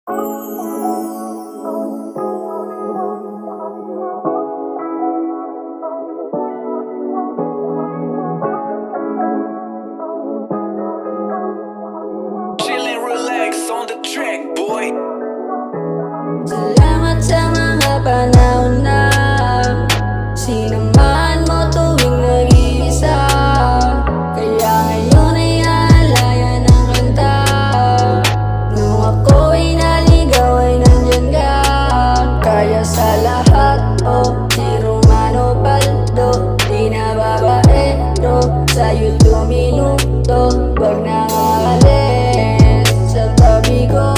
Chillin', relax on the track, boy. Salamat sa mga panahon na sinamahan mo tuwing nag-iisa. Kaya ngayon ay aalaya ng kanta. Nung ako'y naligaw ay nandyan ka. Kaya sa lahat, di Romano Paldo, di na babaero, sa'yo 2 minuto, wag na aalis sa tabi ko.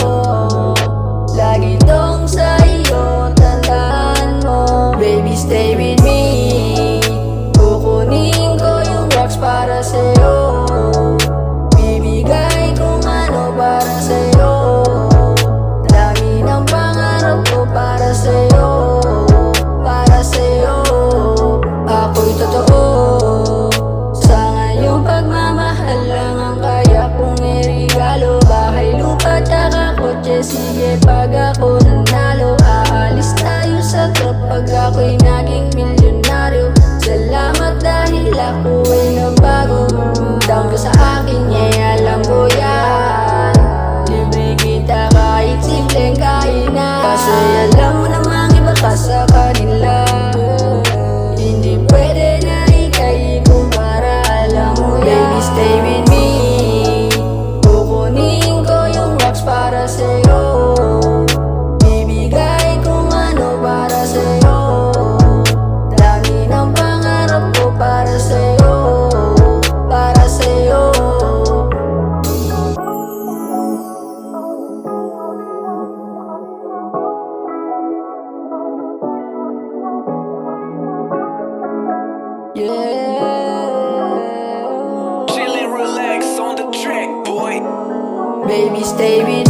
Lagi tong sa'yo, tandaan mo. Baby, stay with me. Kukunin ko yung rocks para sa'yo. Bibigay kung ano para sa'yo. Dami ng pangarap ko para sa'yo. Para sa'yo. Ako'y totoo. Sa ngayong pagmamahal lang ang kaya kong irigalo. Bahay, lupa, tsaka kotse. Sige, pag ako nanalo, aalis tayo sa top pag ako'y naging milyonaryo. Salamat dahil ako ay nabago. Down ka sa akin, yeah, alam ko yan. Libre kita kahit simpleng kainan. Kasi alam mo namang iba ka sa kanila. Hindi pwede na ikay kumpara, alam mo yan. Baby, stay with me. Kukunin ko yung rocks para sa'yo. Bibigay kung ano para sa'yo. Dami ng pangarap ko para sa'yo. Para sa'yo. Yeah. Chillin', relax on the track, boy. Baby, stay with